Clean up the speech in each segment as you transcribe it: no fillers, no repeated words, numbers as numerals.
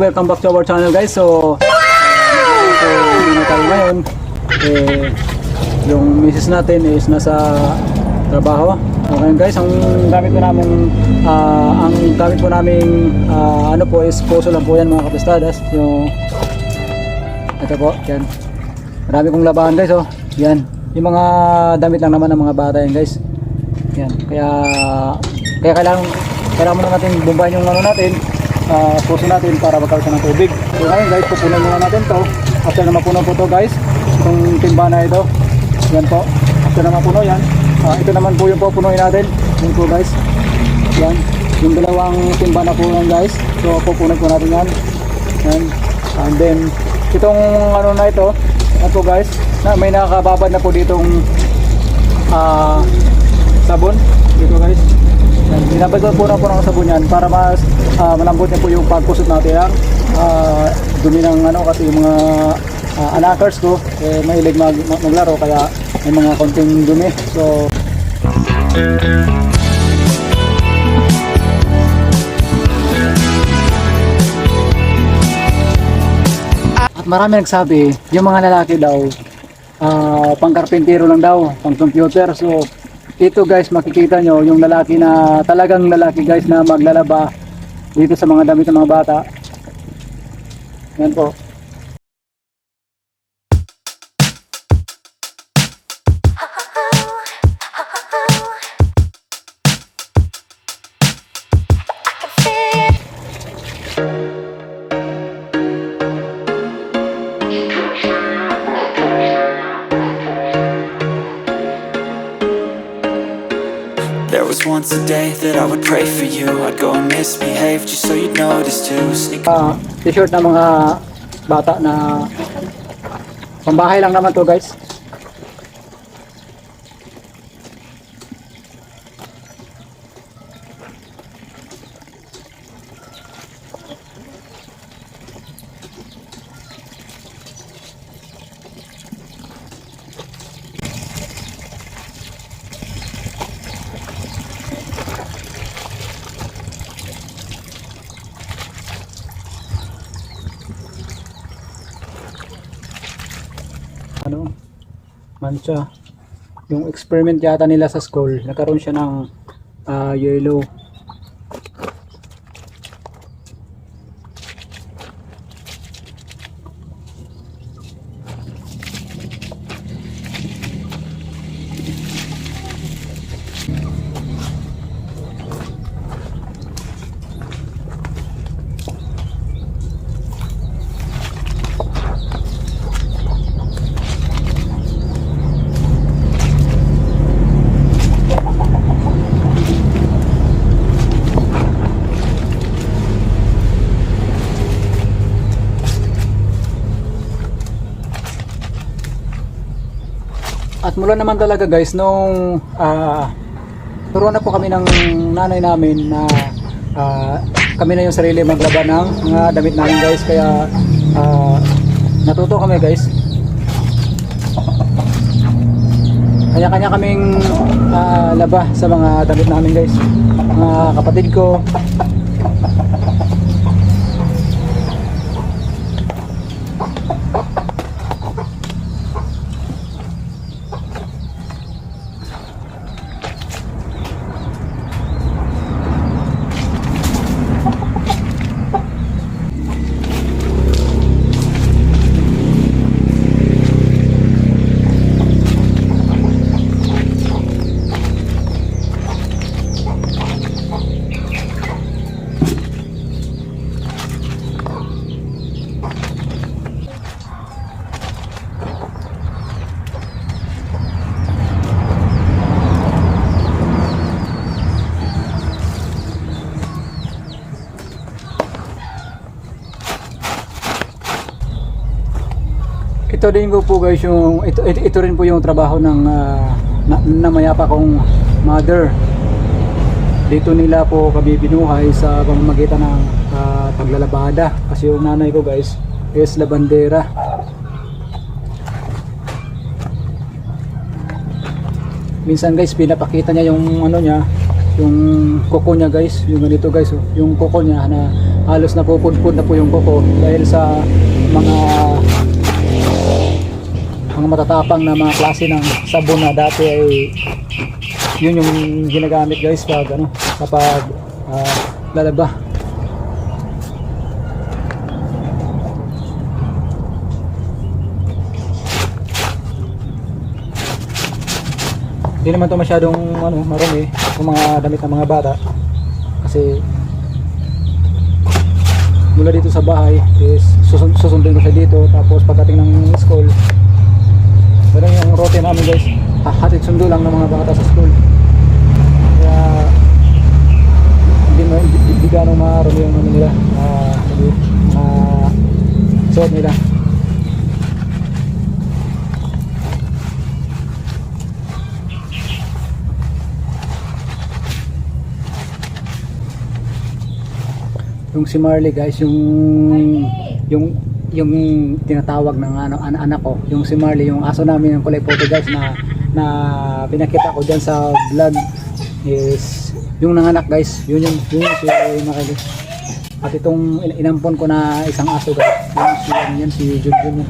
welcome back to our channel guys. So muna tayo ngayon. Yung misis natin is nasa trabaho. Okay guys, ang gamit po namin ano po is puso lang po yan mga kapistadas. Yung ito po, yan. Marami kong labahan guys, oh. Yan. Yung mga damit lang naman ng mga bata yan guys. Yan. Kaya kailangan muna natin bumbahin yung ano natin, puso natin para magkaroon ng tubig. So ngayon guys, pupunan muna natin to. After na mapuno po to guys, itong timba na ito. Yan po. After na mapuno yan, ito naman po yung pupunuin natin. Yan po guys. Yan. Yung dalawang timba na po yan guys. So pupunan po natin yan. Yan. And then itong ano na ito, yan po guys, may nakakababad na po ditong sabon dito guys. Binabad ko po na po ng sabon yan para mas malambot niya po yung pagkusot natin yan. Dumi ng ano kasi yung mga anakers ko mahilig maglaro kaya may mga konting dumi. So at marami nagsabi yung mga lalaki daw pang karpintero lang daw, pang computer. So ito guys, makikita nyo yung lalaki na talagang lalaki guys na maglalaba dito sa mga damit ng mga bata. Yan po. There was once a day that I would pray for you. I'd go and misbehave just so you'd notice too. T-shirt na mga bata na pambahay lang naman to guys. Ano, mancha. Yung experiment yata nila sa school, nagkaroon siya ng yellow. At mula naman talaga guys nung turuan na po kami ng nanay namin na kami na yung sarili maglaba ng mga damit namin guys, kaya natuto kami guys. Kanya-kanya kaming laba sa mga damit namin guys, mga kapatid ko. Ito din po guys yung ito rin po yung trabaho ng namayapa kong mother. Dito nila po kami binuhay sa pamamagitan ng paglalabada kasi yung nanay ko guys is labandera. Minsan guys pinapakita niya yung ano niya, yung kuko niya guys, yung ganito guys, yung kuko niya na halos napupudpud na po yung kuko dahil sa mga matatapang na mga klase ng sabon na dati ay yun yung ginagamit guys pag kapag lalaba. Hindi naman to masyadong marumi yung mga damit ng mga bata kasi mula dito sa bahay is susundin ko siya dito, tapos pagdating ng school ganun yung routine namin guys, hatid sundo lang ng mga bata sa school, kaya hindi gano'ng marumi yung nila suot nila. Yung si Marley guys, yung tinatawag ng anak ko, yung si Marley, yung aso namin yung kulay puti guys na pinakita ko diyan sa vlog is yung nanganak guys, yun si Marley. At itong inampon ko na isang aso guys, si Junjun.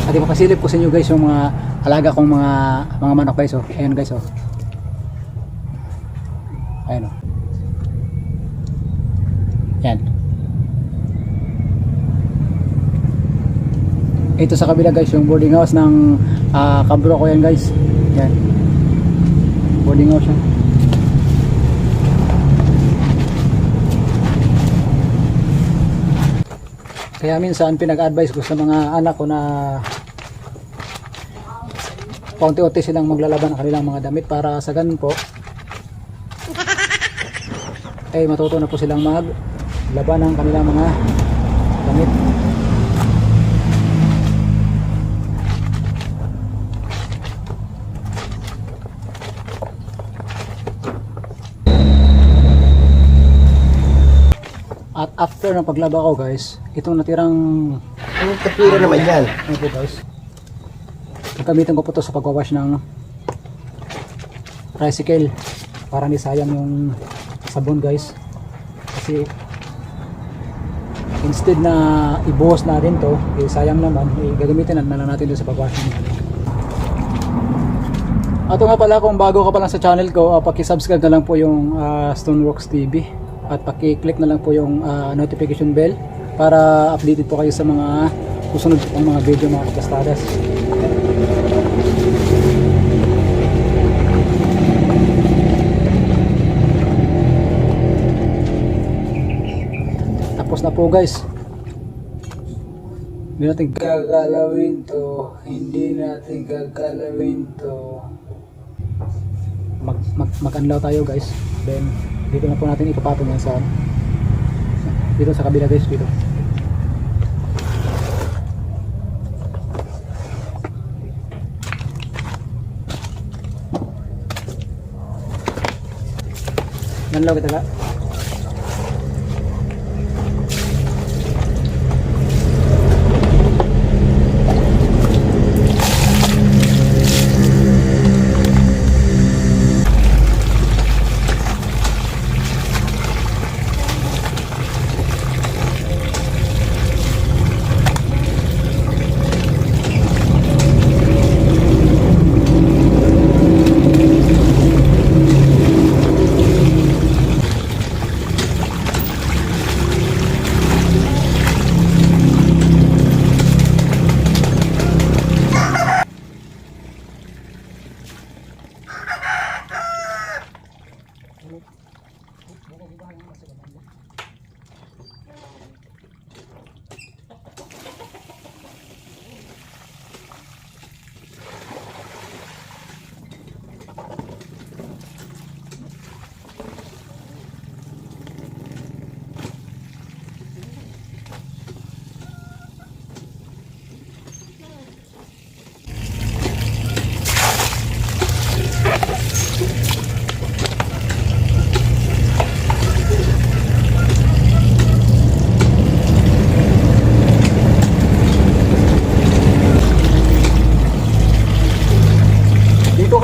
At ipapasilip ko sa inyo guys yung mga alaga kong mga manok guys. Ayan guys. Ayan Yan. Ito sa kabila guys yung boarding house ng kabro ko yan guys. Yan. Boarding house yan. Kaya minsan pinag-advise ko sa mga anak ko na paunti-unti silang maglalaban ng kanilang mga damit para sa ganun po ay matuto na po silang maglaban ng kanilang mga damit. At after ng paglaba ko guys, itong natirang kapira naman yan. ano po guys, gagamitin ko po ito sa pagwawash ng tricycle para hindi sayang yung sabon guys, kasi instead na ibuhos na rin to, sayang naman, gagamitin na lang natin doon sa pagwash. Ato nga pala, kung bago ka pa lang sa channel ko, paki-subscribe na lang po yung Stoneworks TV at paki-click na lang po yung notification bell para updated po kayo sa mga susunod pong mga video, mga kapastadas. Tapos na po guys, hindi natin gagalawin to, hindi natin gagalawin to. Mag-unlaw tayo guys, then dito na po natin ipapatong yan sa dito sa kabila guys, dito. Nanlaw kita ka.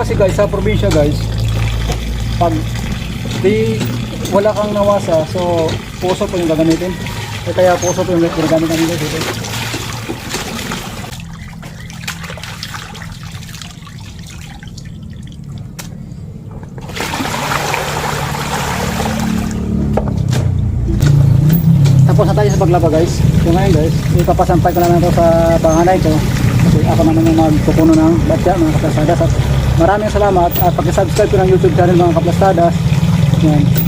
kasi guys, sa probinsya guys, pag di wala kang nawasa, so puso po yung gagamitin. Kaya puso po yung ginagamit namin guys dito. Tapos na tayo sa paglaba guys. So ngayon guys, ipapasampay ko naman ito sa panganay ko. Kasi ako naman yung magpupuno ng batya mga kaplastadas. At maraming salamat at pag-subscribe ko ng YouTube channel mga kaplastadas. Yan.